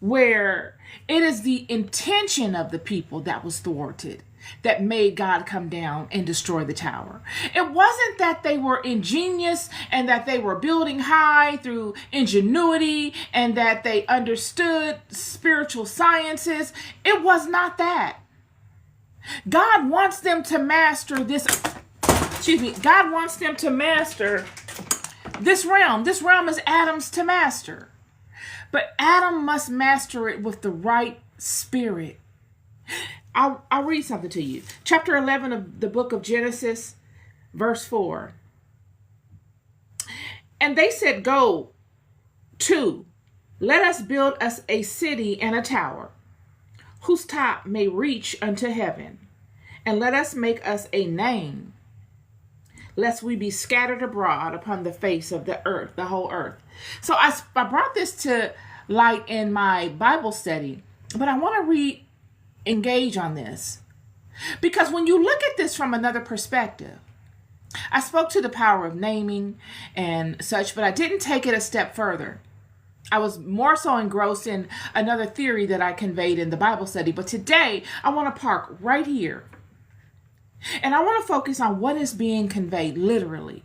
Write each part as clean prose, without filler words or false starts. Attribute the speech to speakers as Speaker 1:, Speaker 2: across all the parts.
Speaker 1: where it is the intention of the people that was thwarted that made God come down and destroy the tower. It wasn't that they were ingenious and that they were building high through ingenuity and that they understood spiritual sciences. It was not that. God wants them to master this. God wants them to master this realm. This realm is Adam's to master. But Adam must master it with the right spirit. I'll read something to you. Chapter 11 of the book of Genesis, verse 4. And they said, Go to, let us build us a city and a tower, whose top may reach unto heaven, and let us make us a name, lest we be scattered abroad upon the face of the earth, the whole earth. So I brought this to light in my Bible study, but I want to engage on this, because when you look at this from another perspective, I spoke to the power of naming and such, but I didn't take it a step further. I was more so engrossed in another theory that I conveyed in the Bible study. But today I want to park right here, and I want to focus on what is being conveyed literally.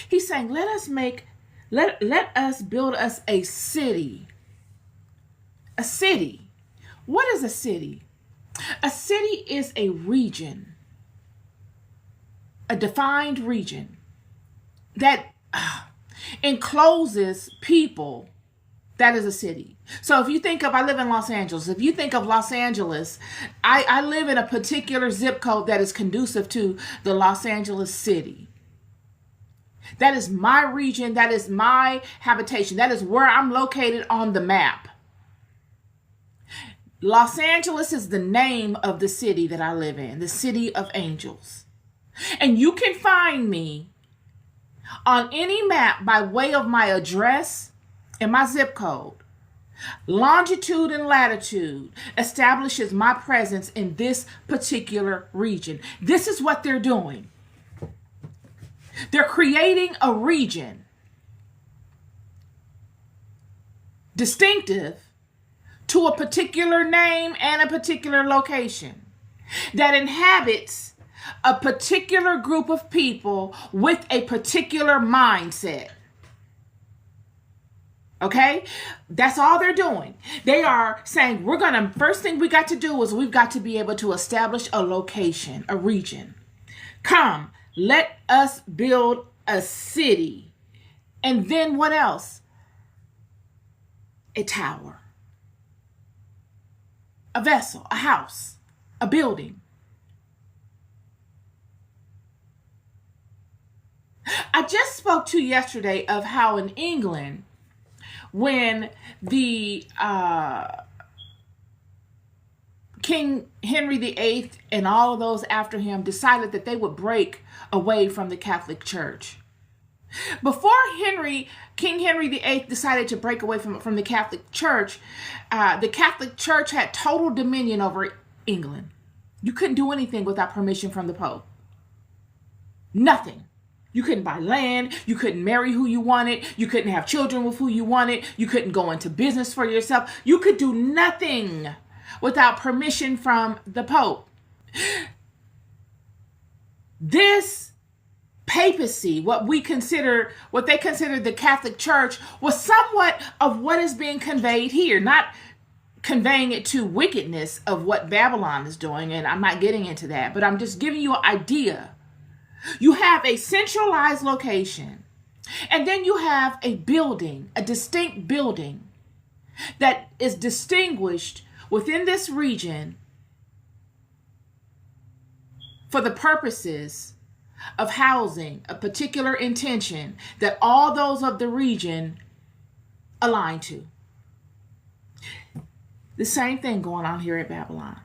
Speaker 1: He's saying, let us build us a city. A city. What is a city? A city is a region, a defined region that encloses people. That is a city. So if you think of, I live in Los Angeles. If you think of Los Angeles, I live in a particular zip code that is conducive to the Los Angeles city. That is my region. That is my habitation. That is where I'm located on the map. Los Angeles is the name of the city that I live in, the city of angels. And you can find me on any map by way of my address and my zip code. Longitude and latitude establishes my presence in this particular region. This is what they're doing. They're creating a region distinctive to a particular name and a particular location that inhabits a particular group of people with a particular mindset. Okay? That's all they're doing. They are saying, first thing we got to do is we've got to be able to establish a location, a region. Come, let us build a city. And then what else? A tower. A vessel, a house, a building. I just spoke to you yesterday of how in England, when the King Henry VIII and all of those after him decided that they would break away from the Catholic Church. Before King Henry VIII decided to break away from the Catholic Church had total dominion over England. You couldn't do anything without permission from the Pope. Nothing. You couldn't buy land. You couldn't marry who you wanted. You couldn't have children with who you wanted. You couldn't go into business for yourself. You could do nothing without permission from the Pope. This papacy, what they consider the Catholic Church, was somewhat of what is being conveyed here, not conveying it to wickedness of what Babylon is doing, and I'm not getting into that, but I'm just giving you an idea. You have a centralized location, and then you have a building, a distinct building that is distinguished within this region for the purposes of housing a particular intention that all those of the region align to. The same thing going on here at Babylon.